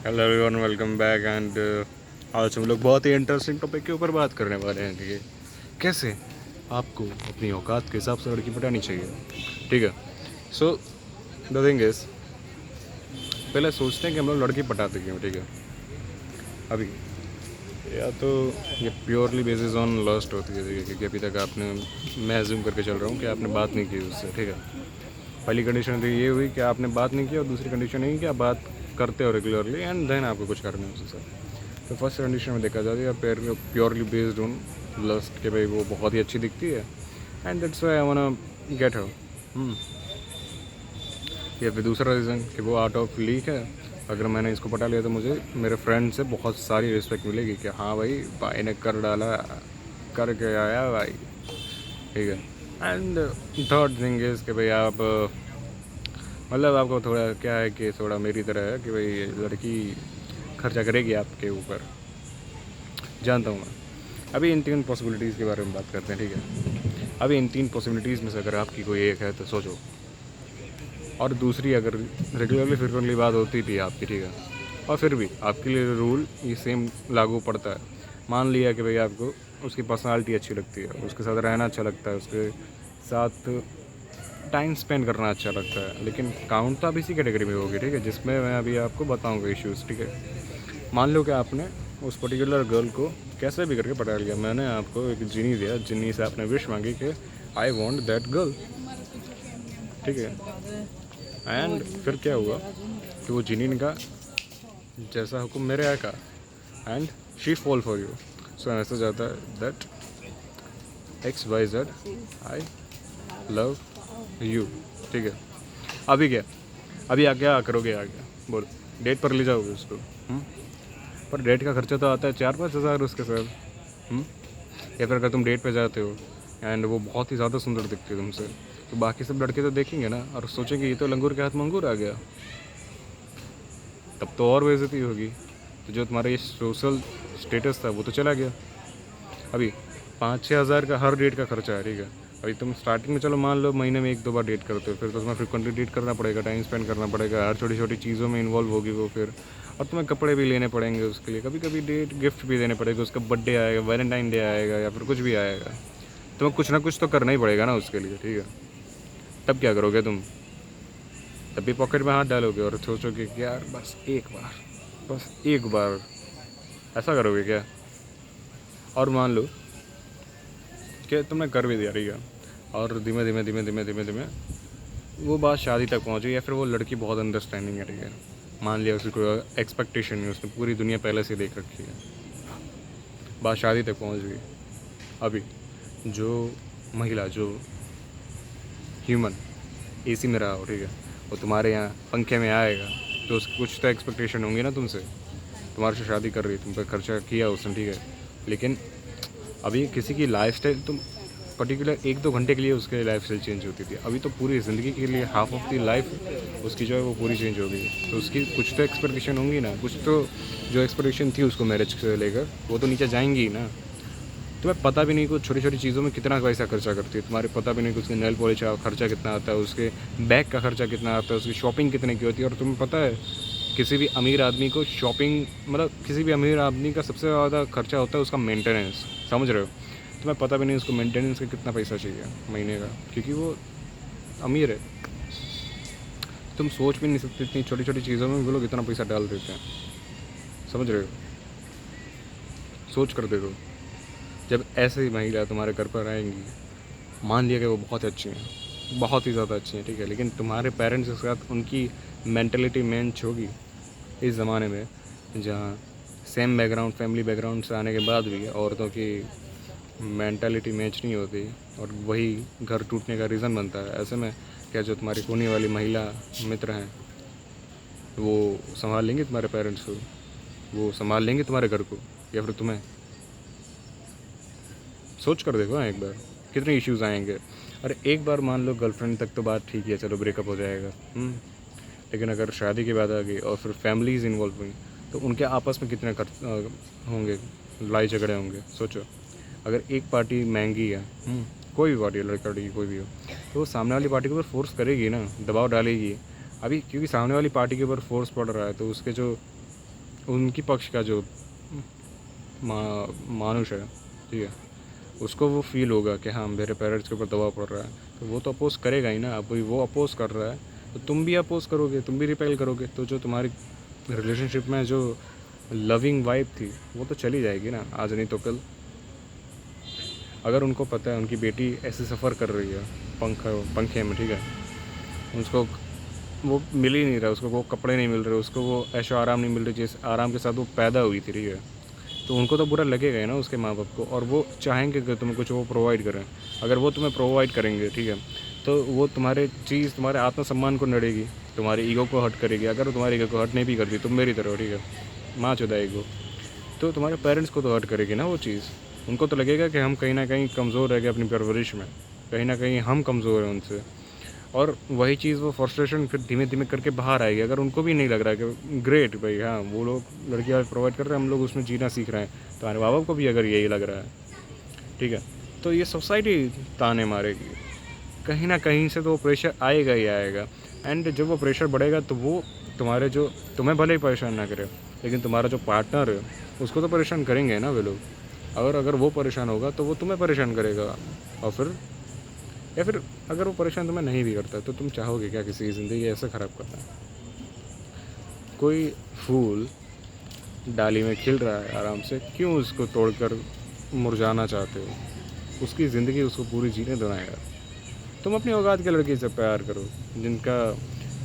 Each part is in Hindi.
Hello everyone, welcome back. And आज हम लोग बहुत ही इंटरेस्टिंग टॉपिक के ऊपर बात करने वाले हैं कि कैसे आपको अपनी औकात के हिसाब से लड़की पटानी चाहिए। ठीक है। सो द थिंग इज, पहले सोचते हैं कि हम लोग लड़की पटाते क्यों। ठीक है। अभी या तो ये प्योरली बेसिस ऑन लस्ट होती है, ठीक है, क्योंकि अभी तक आपने, मैं एज्यूम करके चल रहा हूँ कि आपने बात नहीं की उससे। ठीक है। पहली कंडीशन तो ये हुई कि आपने बात नहीं की, और दूसरी कंडीशन ये कि आप बात करते हो रेगुलरली एंड देन आपको कुछ करना है उसके साथ। तो फर्स्ट कंडीशन में देखा जाए या प्योरली बेस्ड ऑन लस्ट कि भाई वो बहुत ही अच्छी दिखती है and that's why I वांना get her. या फिर दूसरा रीज़न कि वो आउट ऑफ लीक है, अगर मैंने इसको पटा लिया तो मुझे मेरे फ्रेंड से बहुत सारी रिस्पेक्ट मिलेगी कि हाँ भाई ने कर डाला, करके आया भाई। ठीक है। एंड थर्ड थिंग इज़ कि भाई आप मतलब आपको थोड़ा क्या है कि थोड़ा मेरी तरह है कि भाई लड़की खर्चा करेगी आपके ऊपर, जानता हूँ मैं। अभी इन तीन पॉसिबिलिटीज़ के बारे में बात करते हैं। ठीक है। अभी इन तीन पॉसिबिलिटीज़ में से अगर आपकी कोई एक है तो सोचो, और दूसरी अगर रेगुलरली फ्रिक्वेंटली बात होती भी आपकी, ठीक है, और फिर भी आपके लिए रूल ये सेम लागू पड़ता है। मान लिया कि भाई आपको उसकी पर्सनालिटी अच्छी लगती है, उसके साथ रहना अच्छा लगता है, उसके साथ टाइम स्पेंड करना अच्छा लगता है, लेकिन काउंट तो आप इसी कैटेगरी में होगी, ठीक है, जिसमें मैं अभी आपको बताऊंगा इश्यूज़। ठीक है। मान लो कि आपने उस पर्टिकुलर गर्ल को कैसे भी करके पटा लिया, मैंने आपको एक जीनी दिया, जिन्नी से आपने विश मांगी कि आई वॉन्ट दैट गर्ल। ठीक है। एंड फिर क्या हुआ कि वो जिनी ने कहा जैसा हुक्म मेरे आया का, and she fall for you. So message आता है that XYZ I love you. ठीक है। अभी क्या, अभी आ क्या करोगे, आ गया बोल, डेट पर ले जाओगे उसको। पर डेट का खर्चा तो आता है 4-5 हज़ार उसके साथ। या फिर अगर तुम डेट पे जाते हो एंड वो बहुत ही ज़्यादा सुंदर दिखती है तुमसे, तो बाकी सब लड़के तो देखेंगे ना और सोचेंगे ये तो लंगूर के हाथ मंगूर आ गया, तब तो और बेइज्जती होगी। तो जो तुम्हारा ये सोशल स्टेटस था वो तो चला गया। अभी 5-6 हज़ार का हर डेट का खर्चा है। ठीक है। अभी तुम स्टार्टिंग में चलो मान लो महीने में 1-2 बार डेट करते हो, फिर तो तुम्हें फ्रिक्वेंटली डेट करना पड़ेगा, टाइम स्पेंड करना पड़ेगा, हर छोटी छोटी चीज़ों में इन्वॉल्व होगी वो फिर, और तुम्हें कपड़े भी लेने पड़ेंगे उसके लिए, कभी कभी डेट गिफ्ट भी देने पड़ेगा, उसका बर्थडे आएगा, वैलेंटाइन डे आएगा, या फिर कुछ भी आएगा, तुम्हें कुछ ना कुछ तो करना ही पड़ेगा ना उसके लिए। ठीक है। तब क्या करोगे तुम? तब भी पॉकेट में हाथ डालोगे और सोचोगे कि यार बस एक बार, बस एक बार, ऐसा करोगे क्या? और मान लो कि तुमने कर भी दिया, ठीक है, और धीमे धीमे धीमे धीमे धीमे धीमे वो बात शादी तक पहुँच गई, या फिर वो लड़की बहुत अंडरस्टैंडिंग है, ठीक है, मान लिया उसकी कोई एक्सपेक्टेशन नहीं, उसने पूरी दुनिया पहले से देख रखी है, बात शादी तक पहुँच गई। अभी जो महिला, जो ह्यूमन AC में रहा हो, ठीक है, वो तुम्हारे यहाँ पंखे में आएगा, तो उसकी कुछ तो एक्सपेक्टेशन होंगी ना तुमसे, तुम्हारे से शादी कर रही है, तुम पर खर्चा किया उसने, ठीक है, लेकिन अभी किसी की लाइफ स्टाइल तुम पर्टिकुलर 1-2 घंटे के लिए उसकी लाइफ स्टाइल चेंज होती थी, अभी तो पूरी ज़िंदगी के लिए हाफ ऑफ दी लाइफ उसकी जो है वो पूरी चेंज हो गई। तो उसकी कुछ तो एक्सपेक्टेशन होंगी ना, कुछ तो जो एक्सपेक्टेशन थी उसको मैरिज से लेकर, वो तो नीचे जाएंगी ही ना। तुम्हें पता भी नहीं कुछ छोटी छोटी चीज़ों में कितना पैसा खर्चा करती है, तुम्हारे पता भी नहीं कि उसके नेल पॉलिश का खर्चा कितना आता है, उसके बैग का खर्चा कितना आता है, उसकी शॉपिंग कितने की होती है। और तुम्हें पता है किसी भी अमीर आदमी को शॉपिंग, मतलब किसी भी अमीर आदमी का सबसे ज़्यादा खर्चा होता है उसका मेंटेनेंस, समझ रहे हो? तुम्हें पता भी नहीं उसको मेंटेनेंस का कितना पैसा चाहिए महीने का, क्योंकि वो अमीर है। तुम सोच भी नहीं सकते इतनी छोटी छोटी चीज़ों में वो लोग इतना पैसा डाल देते हैं, समझ रहे हो? सोच कर देखो, जब ऐसे ही महिला तुम्हारे घर पर आएंगी, मान लिया कि वो बहुत अच्छी हैं, बहुत ही ज़्यादा अच्छी हैं, ठीक है, लेकिन तुम्हारे पेरेंट्स के साथ उनकी मेंटलिटी मैच होगी इस ज़माने में, जहाँ सेम बैकग्राउंड, फैमिली बैकग्राउंड से आने के बाद भी औरतों की मेंटालिटी मैच नहीं होती, और वही घर टूटने का रीज़न बनता है। ऐसे में क्या जो तुम्हारी होने वाली महिला मित्र हैं वो संभाल लेंगे तुम्हारे पेरेंट्स को, वो संभाल लेंगे तुम्हारे घर को, या फिर तुम्हें? सोच कर देखो एक बार, कितने इश्यूज़ आएंगे। अरे एक बार मान लो गर्लफ्रेंड तक तो बात ठीक है, चलो ब्रेकअप हो जाएगा, लेकिन अगर शादी की बात आ गई और फिर फैमिलीज़ इन्वॉल्व हुई, तो उनके आपस में कितने होंगे, लड़ाई झगड़े होंगे। सोचो, अगर एक पार्टी महंगी है, कोई भी पार्टी है, लड़का लड़की कोई भी हो, तो वो सामने वाली पार्टी के ऊपर फोर्स करेगी ना, दबाव डालेगी। अभी क्योंकि सामने वाली पार्टी के ऊपर फोर्स पड़ रहा है, तो उसके जो उनकी पक्ष का जो मानुष है, ठीक है, उसको वो फील होगा कि हाँ मेरे पेरेंट्स के ऊपर दबाव पड़ रहा है, तो वो तो अपोज़ करेगा ही ना। अब वो अपोज़ कर रहा है तो तुम भी अपोज़ करोगे, तुम भी रिपेल करोगे, तो जो तुम्हारी रिलेशनशिप में जो लविंग वाइब थी वो तो चली जाएगी ना, आज नहीं तो कल। अगर उनको पता है उनकी बेटी ऐसे सफ़र कर रही है पंखे में, ठीक है, उसको वो मिल ही नहीं रहा, उसको वो कपड़े नहीं मिल रहे, उसको वो ऐशो आराम नहीं मिल रही जिस आराम के साथ वो पैदा हुई थी, ठीक है, तो उनको तो बुरा लगेगा ही ना उसके माँ बाप को, और वो चाहेंगे कि तुम्हें कुछ वो प्रोवाइड करें। अगर वो तुम्हें प्रोवाइड करेंगे, ठीक है, तो वो तुम्हारे चीज़ तुम्हारे आत्मसम्मान को नड़ेगी, तुम्हारे ईगो को हर्ट करेगी। अगर वो तुम्हारे ईगो को हर्ट नहीं भी करती, तुम मेरी तरह हो, ठीक है, माँ चुदा ईगो, तो तुम्हारे पेरेंट्स को तो हर्ट करेगी ना वो चीज़। उनको तो लगेगा कि हम कहीं ना कहीं कमज़ोर रह गए अपनी परवरिश में, कहीं ना कहीं हम कमज़ोर हैं उनसे, और वही चीज़ वो फ्रस्ट्रेशन फिर धीमे धीमे करके बाहर आएगी। अगर उनको भी नहीं लग रहा है कि ग्रेट भाई हाँ वो लोग लड़कियाँ प्रोवाइड कर रहे हैं, हम लोग उसमें जीना सीख रहे हैं, तो हमारे माँ बाप को भी अगर यही लग रहा है, ठीक है, तो ये सोसाइटी ताने मारेगी, कहीं ना कहीं से तो वो प्रेशर आएगा ही आएगा। एंड जब वो प्रेशर बढ़ेगा तो वो तुम्हारे जो तुम्हें भले ही परेशान ना करे, लेकिन तुम्हारा जो पार्टनर है उसको तो परेशान करेंगे ना वे लोग। अगर वो परेशान होगा तो वो तुम्हें परेशान करेगा, और फिर या फिर अगर वो परेशान तुम्हें नहीं भी करता तो तुम चाहोगे क्या किसी की ज़िंदगी ऐसे ख़राब करना। कोई फूल डाली में खिल रहा है आराम से, क्यों उसको तोड़कर मुरझाना चाहते हो? उसकी ज़िंदगी उसको पूरी जीने दो ना यार। तुम अपनी औकात के लड़की से प्यार करो जिनका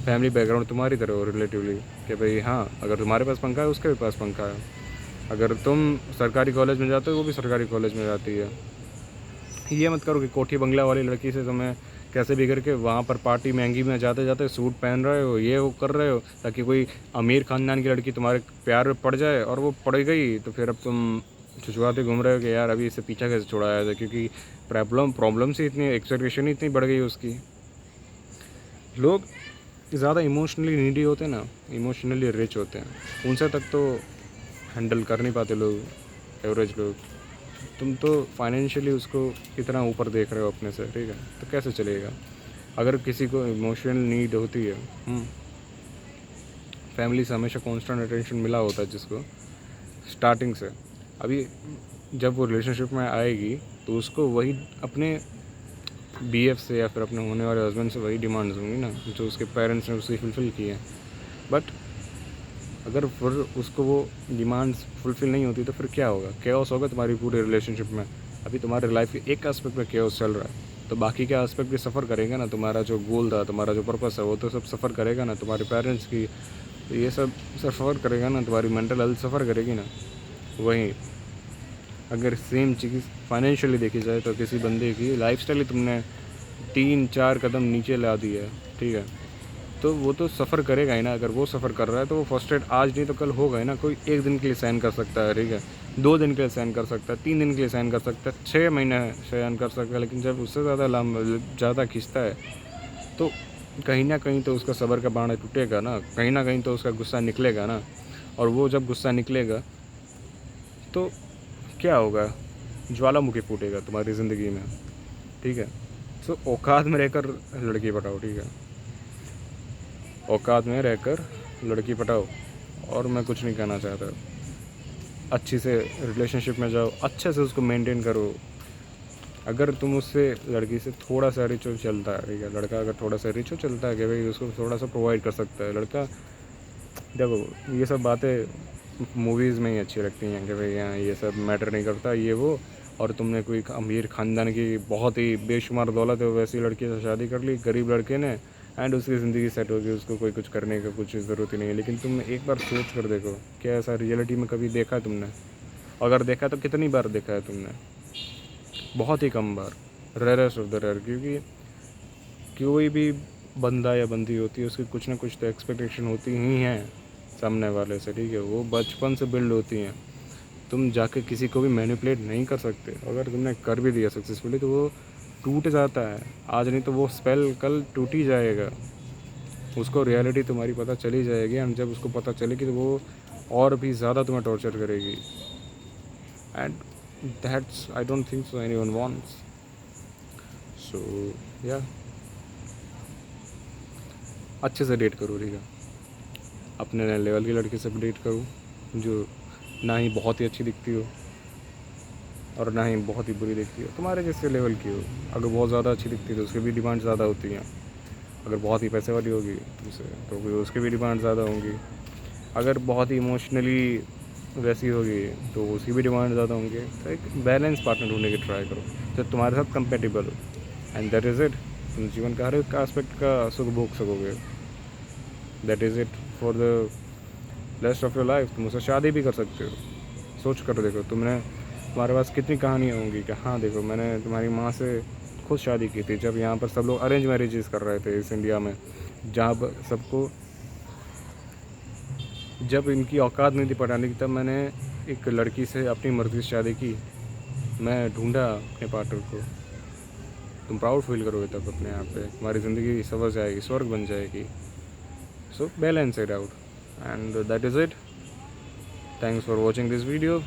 फैमिली बैकग्राउंड तुम्हारी तरह हो रिलेटिवली, कि भाई हाँ अगर तुम्हारे पास पंखा है उसके भी पास पंखा है, अगर तुम सरकारी कॉलेज में जाते हो वो भी सरकारी कॉलेज में जाती है। ये मत करो कि कोठी बंगला वाली लड़की से तुम्हें कैसे भी करके वहाँ पर पार्टी महंगी में जाते जाते सूट पहन रहे हो, ये वो कर रहे हो, ताकि कोई अमीर ख़ानदान की लड़की तुम्हारे प्यार में पड़ जाए, और वो पड़ गई तो फिर अब तुम छुछुआते घूम रहे हो कि यार अभी इससे पीछा कैसे छुड़ाया था, क्योंकि प्रॉब्लम से इतनी एक्सपेक्टेशन ही इतनी बढ़ गई उसकी। लोग ज़्यादा इमोशनली नीडी होते हैं ना, इमोशनली रिच होते हैं, उनसे तक तो हैंडल कर नहीं पाते लोग, एवरेज लोग। तुम तो फाइनेंशियली उसको इतना ऊपर देख रहे हो अपने से, ठीक है, तो कैसे चलेगा? अगर किसी को इमोशनल नीड होती है, फैमिली से हमेशा कांस्टेंट अटेंशन मिला होता है जिसको स्टार्टिंग से, अभी जब वो रिलेशनशिप में आएगी तो उसको वही अपने बीएफ से या फिर अपने होने वाले हस्बैंड से वही डिमांड्स होंगी ना जो उसके पेरेंट्स ने उसकी फुलफ़िल की हैं। बट अगर फिर उसको वो डिमांड्स फुलफ़िल नहीं होती तो फिर क्या होगा? केओस होगा तुम्हारी पूरी रिलेशनशिप में। अभी तुम्हारे लाइफ के एक एस्पेक्ट में केओस चल रहा है, तो बाकी के एस्पेक्ट भी सफ़र करेगा ना। तुम्हारा जो गोल था, तुम्हारा जो पर्पस है, वो तो सब सफ़र करेगा ना। तुम्हारे पेरेंट्स की ये सब सफ़र करेगा ना, तुम्हारी मेंटल हेल्थ सफ़र करेगी ना। वहीं अगर सेम चीज़ फाइनेंशियली देखी जाए तो किसी बंदे की लाइफस्टाइल ही तुमने 3-4 कदम नीचे ला दी है, ठीक है, तो वो तो सफ़र करेगा ही ना। अगर वो सफ़र कर रहा है तो वो फ्रस्ट्रेट आज नहीं तो कल होगा ही ना। कोई एक दिन के लिए सहन कर सकता है, ठीक है, 2 दिन के लिए सहन कर सकता है, 3 दिन के लिए सहन कर सकता है, 6 महीने सहन कर सकता है, लेकिन जब उससे ज़्यादा खींचता है तो कहीं ना कहीं तो उसका सब्र का बाण टूटेगा ना कहीं तो उसका गुस्सा निकलेगा ना। और वो जब गुस्सा निकलेगा तो क्या होगा? ज्वालामुखी फूटेगा तुम्हारी ज़िंदगी में, ठीक है। सो औकात में रहकर लड़की पटाओ, ठीक है, औकात में रहकर लड़की पटाओ। और मैं कुछ नहीं कहना चाहता, अच्छी से रिलेशनशिप में जाओ, अच्छे से उसको मेंटेन करो। अगर तुम उससे लड़की से थोड़ा सा रिच हो चलता है, ठीक है, लड़का अगर थोड़ा सा रिच हो चलता है कि भाई उसको थोड़ा सा प्रोवाइड कर सकता है लड़का। देखो ये सब बातें मूवीज़ में ही अच्छी लगती हैं कि भाई यहाँ ये सब मैटर नहीं करता ये वो, और तुमने कोई अमीर ख़ानदान की बहुत ही बेशुमार दौलत है वैसी लड़की से शादी कर ली गरीब लड़के ने, एंड उसकी ज़िंदगी सेट होगी, उसको कोई कुछ करने का कुछ ज़रूरत ही नहीं है। लेकिन तुम एक बार सोच कर देखो, क्या ऐसा रियलिटी में कभी देखा है तुमने? अगर देखा तो कितनी बार देखा है तुमने? बहुत ही कम बार, रेयरेस्ट ऑफ द रेयर। क्योंकि कोई भी बंदा या बंदी होती है उसकी कुछ ना कुछ तो एक्सपेक्टेशन होती ही हैं सामने वाले से, ठीक है, वो बचपन से बिल्ड होती हैं। तुम जाके किसी को भी मैनिपुलेट नहीं कर सकते। अगर तुमने कर भी दिया सक्सेसफुली तो वो टूट जाता है, आज नहीं तो वो स्पेल कल टूट ही जाएगा। उसको रियलिटी तुम्हारी पता चली जाएगी, एंड जब उसको पता चलेगी तो वो और भी ज़्यादा तुम्हें टॉर्चर करेगी। And that's I don't think so anyone wants. So या अच्छे से डेट करो, ठीक है, अपने लेवल की लड़की से डेट करो, जो ना ही बहुत ही अच्छी दिखती हो और ना ही बहुत ही बुरी दिखती हो, तुम्हारे जैसे लेवल की हो। अगर बहुत ज़्यादा अच्छी दिखती है तो उसकी भी डिमांड ज़्यादा होती हैं। अगर बहुत ही पैसे वाली होगी तुमसे तो फिर उसकी भी डिमांड ज़्यादा होंगी। अगर बहुत ही इमोशनली वैसी होगी तो उसकी भी डिमांड ज़्यादा होंगी। तो एक बैलेंस पार्टनर ढूंढने की ट्राई करो जो तुम्हारे साथ कंपेटेबल हो, एंड दैट इज़ इट। तुम जीवन का हर एक एस्पेक्ट का सुख भोग सकोगे। That is it for the rest of your life. तुम उससे शादी भी कर सकते हो। सोच कर देखो, तुम्हारे पास कितनी कहानियाँ होंगी कि हाँ देखो मैंने तुम्हारी माँ से खुद शादी की थी जब यहाँ पर सब लोग अरेंज मैरिजेस कर रहे थे इस इंडिया में, जहाँ पर सबको जब इनकी औकात नहीं थी पढ़ाने की, तब मैंने एक लड़की से अपनी मर्ज़ी से शादी की। मैं ढूंढा अपने पार्टनर को। तुम प्राउड फील करोगे तब अपने आप पे, तुम्हारी ज़िंदगी सवर जाएगी, स्वर्ग बन जाएगी। So balance it out and that is it. Thanks for watching this video.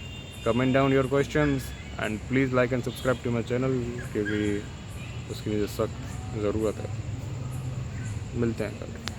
Comment down your questions and please like and subscribe to my channel, क्योंकि उसकी मुझे सख्त ज़रूरत है। मिलते हैं कल।